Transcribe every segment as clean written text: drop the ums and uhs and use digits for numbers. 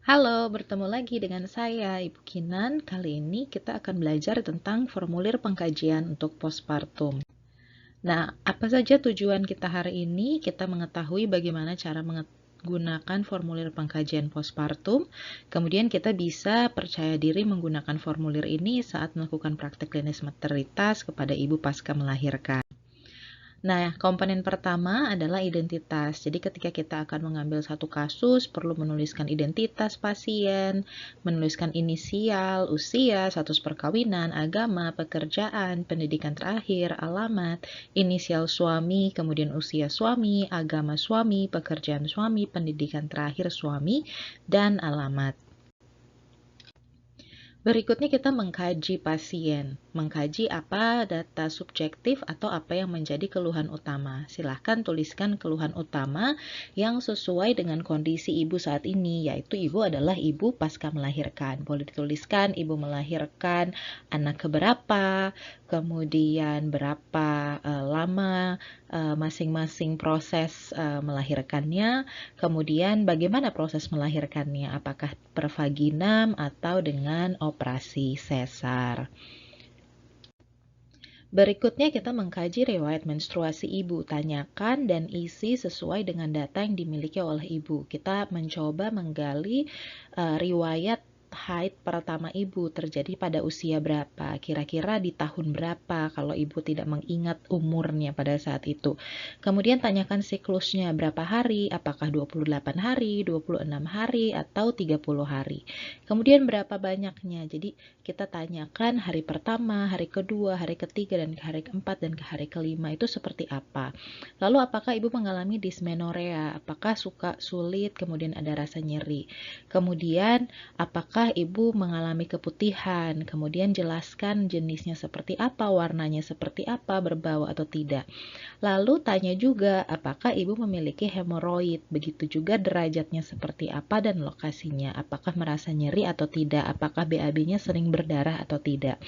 Halo, bertemu lagi dengan saya, Ibu Kinan. Kali ini kita akan belajar tentang formulir pengkajian untuk postpartum. Nah, apa saja tujuan kita hari ini? Kita mengetahui bagaimana cara menggunakan formulir pengkajian postpartum. Kemudian kita bisa percaya diri menggunakan formulir ini saat melakukan praktek klinis maternitas kepada ibu pasca melahirkan. Nah, komponen pertama adalah identitas. Jadi ketika kita akan mengambil satu kasus, perlu menuliskan identitas pasien, menuliskan inisial, usia, status perkawinan, agama, pekerjaan, pendidikan terakhir, alamat, inisial suami, kemudian usia suami, agama suami, pekerjaan suami, pendidikan terakhir suami, dan alamat. Berikutnya kita mengkaji pasien, mengkaji apa data subjektif atau apa yang menjadi keluhan utama. Silahkan tuliskan keluhan utama yang sesuai dengan kondisi ibu saat ini, yaitu ibu adalah ibu pasca melahirkan. Boleh dituliskan ibu melahirkan anak keberapa, kemudian berapa lama masing-masing proses melahirkannya, kemudian bagaimana proses melahirkannya, apakah per vaginam atau dengan operasi sesar. Berikutnya kita mengkaji riwayat menstruasi ibu. Tanyakan dan isi sesuai dengan data yang dimiliki oleh ibu. Kita mencoba menggali riwayat haid pertama ibu terjadi pada usia berapa, kira-kira di tahun berapa kalau ibu tidak mengingat umurnya pada saat itu. Kemudian tanyakan siklusnya berapa hari, apakah 28 hari, 26 hari, atau 30 hari. Kemudian berapa banyaknya, jadi kita tanyakan hari pertama, hari kedua, hari ketiga, dan hari keempat, dan hari kelima itu seperti apa. Lalu apakah ibu mengalami dismenorea, apakah sulit, kemudian ada rasa nyeri. Kemudian apakah ibu mengalami keputihan, kemudian jelaskan jenisnya seperti apa, warnanya seperti apa, berbau atau tidak. Lalu tanya juga apakah ibu memiliki hemoroid, begitu juga derajatnya seperti apa dan lokasinya, apakah merasa nyeri atau tidak, apakah BAB-nya sering berdarah atau tidak.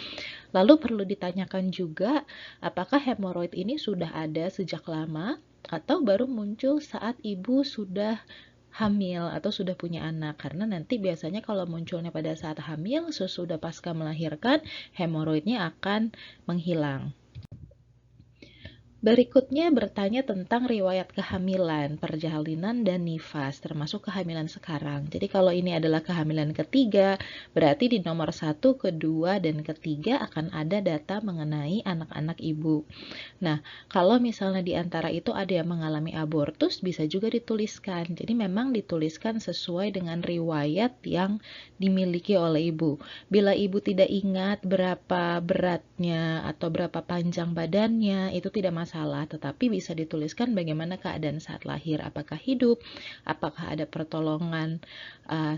Lalu perlu ditanyakan juga apakah hemoroid ini sudah ada sejak lama atau baru muncul saat ibu sudah hamil atau sudah punya anak, karena nanti biasanya kalau munculnya pada saat hamil sesudah pasca melahirkan hemoroidnya akan menghilang. Berikutnya bertanya tentang riwayat kehamilan, perjalinan, dan nifas, termasuk kehamilan sekarang. Jadi kalau ini adalah kehamilan ketiga, berarti di nomor 1, kedua, dan ketiga akan ada data mengenai anak-anak ibu. Nah, kalau misalnya di antara itu ada yang mengalami abortus, bisa juga dituliskan. Jadi memang dituliskan sesuai dengan riwayat yang dimiliki oleh ibu. Bila ibu tidak ingat berapa beratnya atau berapa panjang badannya, itu tidak masalah, tetapi bisa dituliskan bagaimana keadaan saat lahir, apakah hidup, apakah ada pertolongan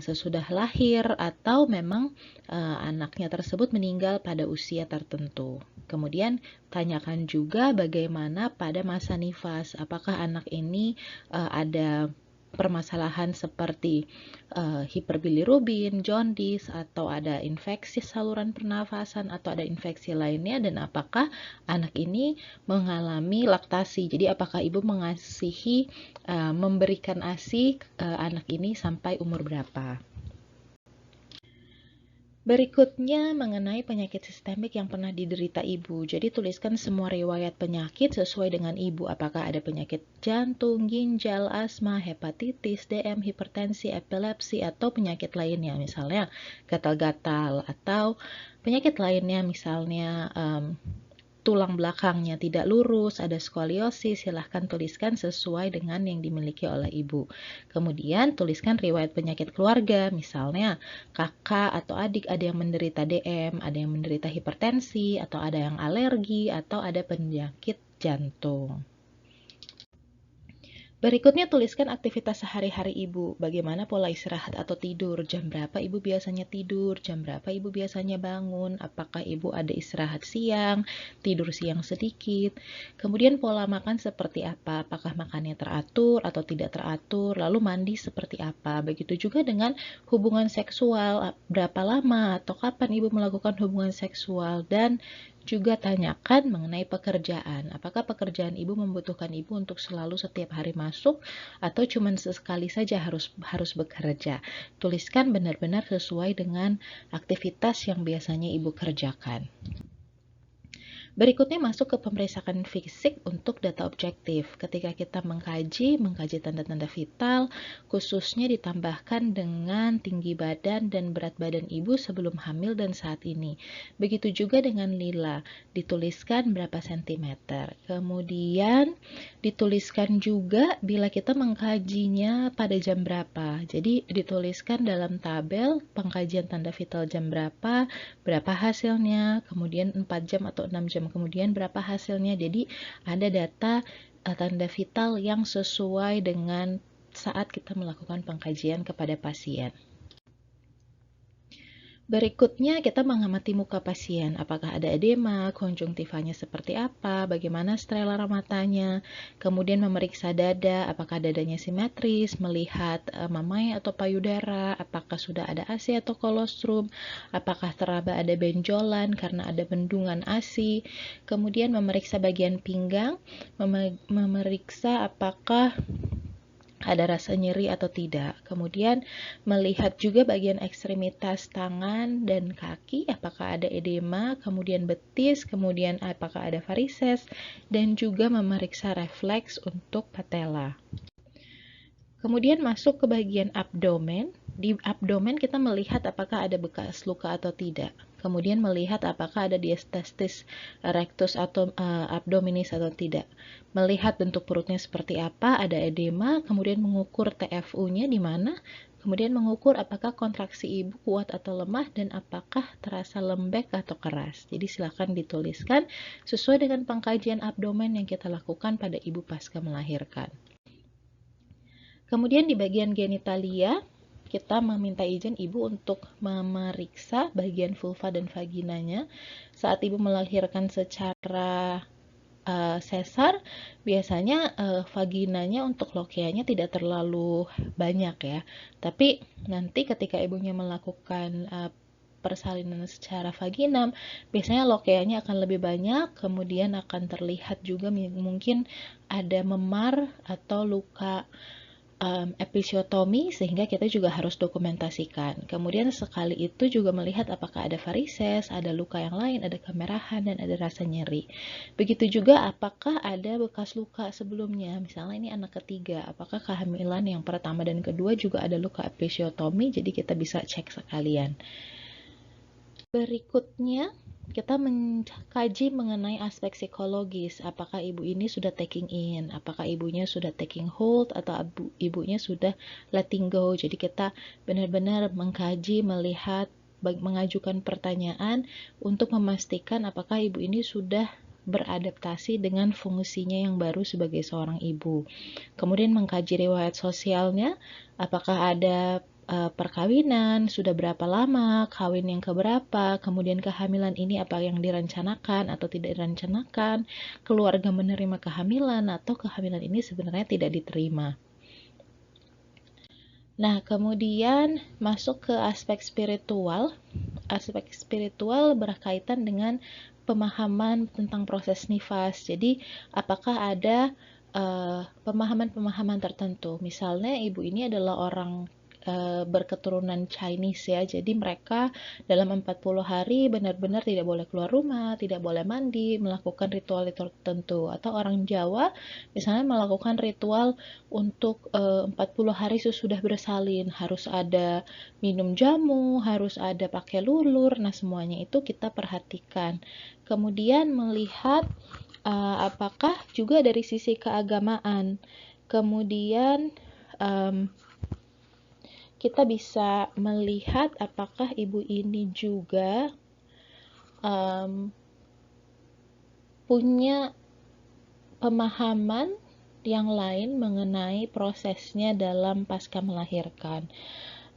sesudah lahir, atau memang anaknya tersebut meninggal pada usia tertentu. Kemudian tanyakan juga bagaimana pada masa nifas, apakah anak ini ada permasalahan seperti hiperbilirubin, jaundice, atau ada infeksi saluran pernafasan, atau ada infeksi lainnya, dan apakah anak ini mengalami laktasi. Jadi apakah ibu mengasihi, memberikan ASI anak ini sampai umur berapa. Berikutnya mengenai penyakit sistemik yang pernah diderita ibu. Jadi tuliskan semua riwayat penyakit sesuai dengan ibu. Apakah ada penyakit jantung, ginjal, asma, hepatitis, DM, hipertensi, epilepsi, atau penyakit lainnya. Misalnya gatal-gatal atau penyakit lainnya misalnya tulang belakangnya tidak lurus, ada skoliosis, silahkan tuliskan sesuai dengan yang dimiliki oleh ibu. Kemudian tuliskan riwayat penyakit keluarga, misalnya kakak atau adik ada yang menderita DM, ada yang menderita hipertensi, atau ada yang alergi, atau ada penyakit jantung. Berikutnya tuliskan aktivitas sehari-hari ibu, bagaimana pola istirahat atau tidur, jam berapa ibu biasanya tidur, jam berapa ibu biasanya bangun, apakah ibu ada istirahat siang, tidur siang sedikit, kemudian pola makan seperti apa, apakah makannya teratur atau tidak teratur, lalu mandi seperti apa, begitu juga dengan hubungan seksual, berapa lama atau kapan ibu melakukan hubungan seksual, dan Juga tanyakan mengenai pekerjaan. Apakah pekerjaan ibu membutuhkan ibu untuk selalu setiap hari masuk atau cuma sesekali saja harus bekerja? Tuliskan benar-benar sesuai dengan aktivitas yang biasanya ibu kerjakan. Berikutnya masuk ke pemeriksaan fisik untuk data objektif. Ketika kita mengkaji tanda-tanda vital, khususnya ditambahkan dengan tinggi badan dan berat badan ibu sebelum hamil dan saat ini. Begitu juga dengan Lila, dituliskan berapa sentimeter. Kemudian dituliskan juga bila kita mengkajinya pada jam berapa. Jadi dituliskan dalam tabel pengkajian tanda vital jam berapa hasilnya, kemudian 4 jam atau 6 jam kemudian berapa hasilnya. Jadi ada data tanda vital yang sesuai dengan saat kita melakukan pengkajian kepada pasien. Berikutnya kita mengamati muka pasien, apakah ada edema, konjungtivanya seperti apa, bagaimana stelar matanya, kemudian memeriksa dada, apakah dadanya simetris, melihat mamai atau payudara, apakah sudah ada ASI atau kolostrum, apakah teraba ada benjolan karena ada bendungan ASI, kemudian memeriksa bagian pinggang, memeriksa apakah ada rasa nyeri atau tidak. Kemudian melihat juga bagian ekstremitas tangan dan kaki, apakah ada edema, kemudian betis, kemudian apakah ada varises, dan juga memeriksa refleks untuk patella. Kemudian masuk ke bagian abdomen. Di abdomen kita melihat apakah ada bekas luka atau tidak. Kemudian melihat apakah ada diastasis rectus atau abdominis atau tidak. Melihat bentuk perutnya seperti apa, ada edema, kemudian mengukur TFU-nya di mana, kemudian mengukur apakah kontraksi ibu kuat atau lemah dan apakah terasa lembek atau keras. Jadi silakan dituliskan sesuai dengan pengkajian abdomen yang kita lakukan pada ibu pasca melahirkan. Kemudian di bagian genitalia, kita meminta izin ibu untuk memeriksa bagian vulva dan vaginanya. Saat ibu melahirkan secara sesar, biasanya vaginanya untuk lokeanya tidak terlalu banyak ya. Tapi nanti ketika ibunya melakukan persalinan secara vaginam, biasanya lokeanya akan lebih banyak, kemudian akan terlihat juga mungkin ada memar atau luka episiotomi, sehingga kita juga harus dokumentasikan. Kemudian sekali itu juga melihat apakah ada varises, ada luka yang lain, ada kemerahan, dan ada rasa nyeri. Begitu juga apakah ada bekas luka sebelumnya, misalnya ini anak ketiga, apakah kehamilan yang pertama dan kedua juga ada luka episiotomi, jadi kita bisa cek sekalian. Berikutnya, kita mengkaji mengenai aspek psikologis, apakah ibu ini sudah taking in, apakah ibunya sudah taking hold, atau ibunya sudah letting go. Jadi kita benar-benar mengkaji, melihat, mengajukan pertanyaan untuk memastikan apakah ibu ini sudah beradaptasi dengan fungsinya yang baru sebagai seorang ibu. Kemudian mengkaji riwayat sosialnya, apakah ada perkawinan, sudah berapa lama, kawin yang keberapa, kemudian kehamilan ini apa yang direncanakan atau tidak direncanakan, keluarga menerima kehamilan atau kehamilan ini sebenarnya tidak diterima. Nah, kemudian masuk ke aspek spiritual. Aspek spiritual berkaitan dengan pemahaman tentang proses nifas. Jadi, apakah ada pemahaman-pemahaman tertentu. Misalnya, ibu ini adalah orang berketurunan Chinese ya, jadi mereka dalam 40 hari benar-benar tidak boleh keluar rumah, tidak boleh mandi, melakukan ritual-ritual tertentu. Atau orang Jawa misalnya melakukan ritual untuk 40 hari sesudah bersalin, harus ada minum jamu, harus ada pakai lulur, nah semuanya itu kita perhatikan. Kemudian melihat apakah juga dari sisi keagamaan, kemudian kita bisa melihat apakah ibu ini juga punya pemahaman yang lain mengenai prosesnya dalam pasca melahirkan.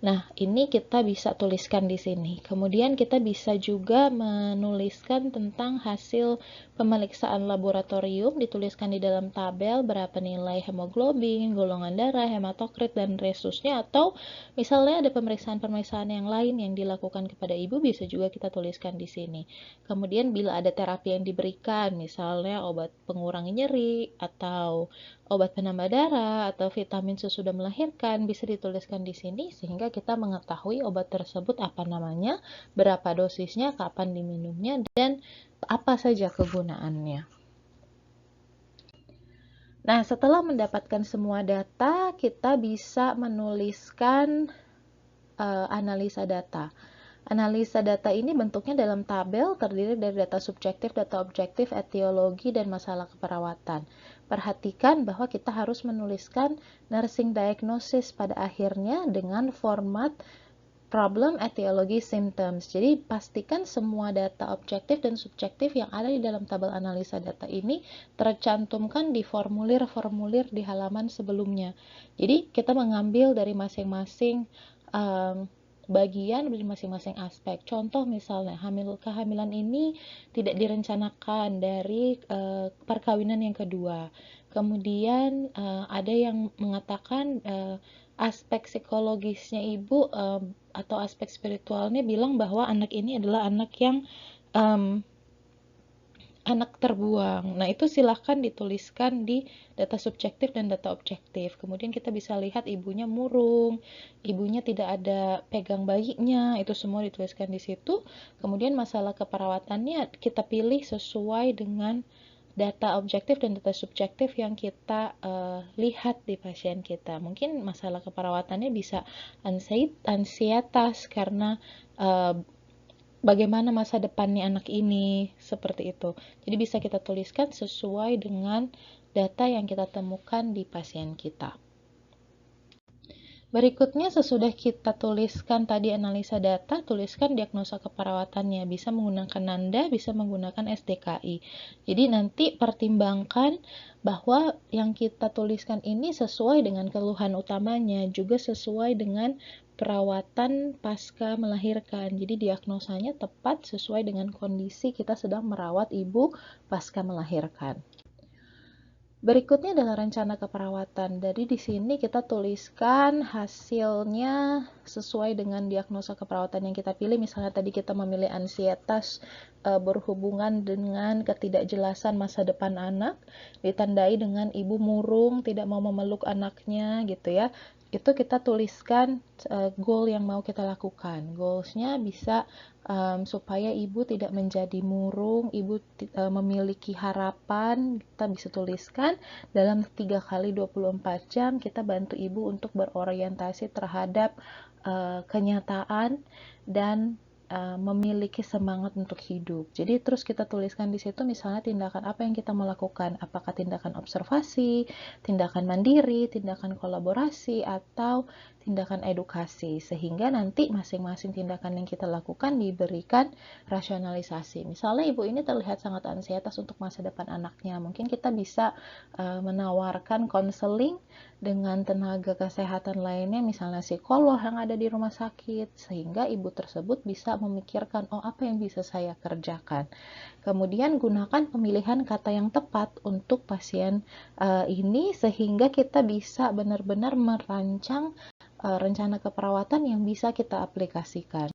Nah, ini kita bisa tuliskan di sini. Kemudian kita bisa juga menuliskan tentang hasil pemeriksaan laboratorium, dituliskan di dalam tabel berapa nilai hemoglobin, golongan darah, hematokrit, dan resusnya, atau misalnya ada pemeriksaan-pemeriksaan yang lain yang dilakukan kepada ibu, bisa juga kita tuliskan di sini. Kemudian bila ada terapi yang diberikan, misalnya obat pengurangi nyeri, atau obat penambah darah, atau vitamin sesudah melahirkan, bisa dituliskan di sini sehingga kita mengetahui obat tersebut apa namanya, berapa dosisnya, kapan diminumnya, dan apa saja kegunaannya. Nah, setelah mendapatkan semua data, kita bisa menuliskan analisa data. Analisa data ini bentuknya dalam tabel, terdiri dari data subjektif, data objektif, etiologi, dan masalah keperawatan. Perhatikan bahwa kita harus menuliskan nursing diagnosis pada akhirnya dengan format problem, etiologi, symptoms. Jadi pastikan semua data objektif dan subjektif yang ada di dalam tabel analisa data ini tercantumkan di formulir-formulir di halaman sebelumnya. Jadi kita mengambil dari masing-masing bagian dari masing-masing aspek. Contoh misalnya, kehamilan ini tidak direncanakan dari perkawinan yang kedua. Kemudian ada yang mengatakan aspek psikologisnya ibu atau aspek spiritualnya bilang bahwa anak ini adalah anak yang anak terbuang. Nah, itu silahkan dituliskan di data subjektif dan data objektif. Kemudian kita bisa lihat ibunya murung, ibunya tidak ada pegang bayinya, itu semua dituliskan di situ. Kemudian masalah keperawatannya kita pilih sesuai dengan data objektif dan data subjektif yang kita lihat di pasien kita. Mungkin masalah keperawatannya bisa ansietas karena bagaimana masa depannya anak ini, seperti itu. Jadi bisa kita tuliskan sesuai dengan data yang kita temukan di pasien kita. Berikutnya, sesudah kita tuliskan tadi analisa data, tuliskan diagnosa keperawatannya. Bisa menggunakan Nanda, bisa menggunakan SDKI. Jadi nanti pertimbangkan bahwa yang kita tuliskan ini sesuai dengan keluhan utamanya, juga sesuai dengan perawatan pasca melahirkan. Jadi diagnosanya tepat sesuai dengan kondisi kita sedang merawat ibu pasca melahirkan. Berikutnya adalah rencana keperawatan. Jadi di sini kita tuliskan hasilnya sesuai dengan diagnosa keperawatan yang kita pilih. Misalnya tadi kita memilih ansietas berhubungan dengan ketidakjelasan masa depan anak, ditandai dengan ibu murung, tidak mau memeluk anaknya gitu ya. Itu kita tuliskan goal yang mau kita lakukan. Goalsnya bisa supaya ibu tidak menjadi murung, ibu memiliki harapan, kita bisa tuliskan dalam 3 kali 24 jam kita bantu ibu untuk berorientasi terhadap kenyataan dan memiliki semangat untuk hidup. Jadi terus kita tuliskan di situ misalnya tindakan apa yang kita melakukan, apakah tindakan observasi, tindakan mandiri, tindakan kolaborasi, atau tindakan edukasi, sehingga nanti masing-masing tindakan yang kita lakukan diberikan rasionalisasi. Misalnya ibu ini terlihat sangat ansietas untuk masa depan anaknya, mungkin kita bisa menawarkan konseling dengan tenaga kesehatan lainnya, misalnya psikolog yang ada di rumah sakit, sehingga ibu tersebut bisa memikirkan, oh apa yang bisa saya kerjakan. Kemudian gunakan pemilihan kata yang tepat untuk pasien ini, sehingga kita bisa benar-benar merancang rencana keperawatan yang bisa kita aplikasikan.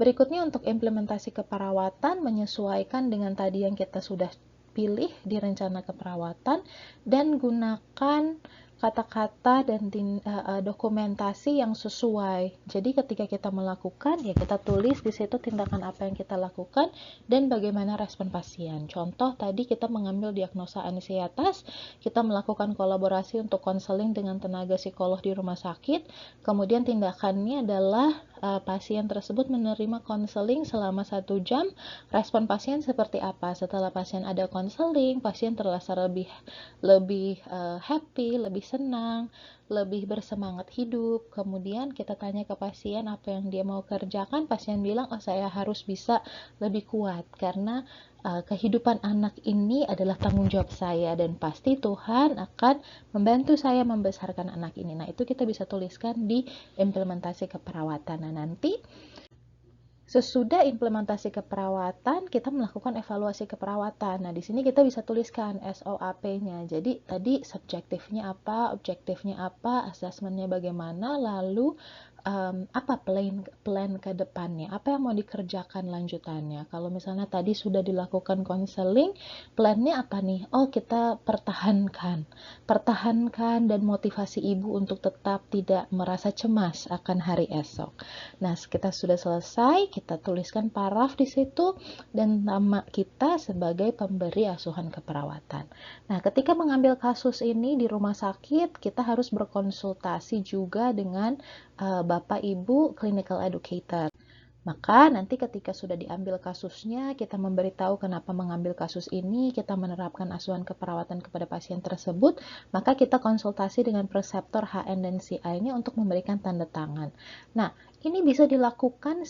Berikutnya untuk implementasi keperawatan menyesuaikan dengan tadi yang kita sudah pilih di rencana keperawatan dan gunakan kata-kata dan dokumentasi yang sesuai. Jadi ketika kita melakukan, ya kita tulis di situ tindakan apa yang kita lakukan dan bagaimana respon pasien. Contoh tadi kita mengambil diagnosa ansietas, kita melakukan kolaborasi untuk konseling dengan tenaga psikolog di rumah sakit. Kemudian tindakannya adalah pasien tersebut menerima konseling selama 1 jam. Respon pasien seperti apa? Setelah pasien ada konseling, pasien terasa lebih happy, lebih senang, lebih bersemangat hidup. Kemudian kita tanya ke pasien apa yang dia mau kerjakan, pasien bilang, oh saya harus bisa lebih kuat karena kehidupan anak ini adalah tanggung jawab saya dan pasti Tuhan akan membantu saya membesarkan anak ini. Nah, itu kita bisa tuliskan di implementasi keperawatan. Nah, nanti sesudah implementasi keperawatan, kita melakukan evaluasi keperawatan. Nah, di sini kita bisa tuliskan SOAP-nya. Jadi, tadi subjektifnya apa, objektifnya apa, asesmennya bagaimana, lalu apa plan ke depannya, apa yang mau dikerjakan lanjutannya. Kalau misalnya tadi sudah dilakukan konseling, plannya apa nih? Oh, kita pertahankan dan motivasi ibu untuk tetap tidak merasa cemas akan hari esok. Nah, kita sudah selesai, kita tuliskan paraf di situ dan nama kita sebagai pemberi asuhan keperawatan. Nah, ketika mengambil kasus ini di rumah sakit, kita harus berkonsultasi juga dengan Bapak Ibu clinical educator. Maka nanti ketika sudah diambil kasusnya, kita memberitahu kenapa mengambil kasus ini, kita menerapkan asuhan keperawatan kepada pasien tersebut, maka kita konsultasi dengan preseptor HN dan CI-nya untuk memberikan tanda tangan. Nah, ini bisa dilakukan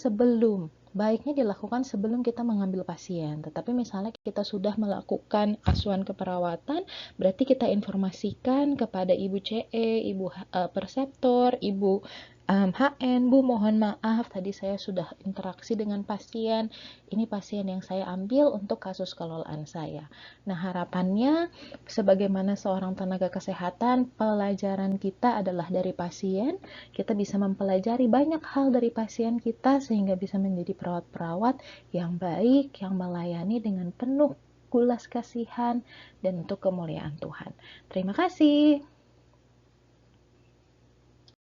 baiknya dilakukan sebelum kita mengambil pasien. Tetapi misalnya kita sudah melakukan asuhan keperawatan, berarti kita informasikan kepada Ibu CE, Ibu preseptor, Ibu HN, Bu, mohon maaf, tadi saya sudah interaksi dengan pasien. Ini pasien yang saya ambil untuk kasus kelolaan saya. Nah, harapannya, sebagaimana seorang tenaga kesehatan, pelajaran kita adalah dari pasien. Kita bisa mempelajari banyak hal dari pasien kita, sehingga bisa menjadi perawat-perawat yang baik, yang melayani dengan penuh belas kasihan, dan untuk kemuliaan Tuhan. Terima kasih.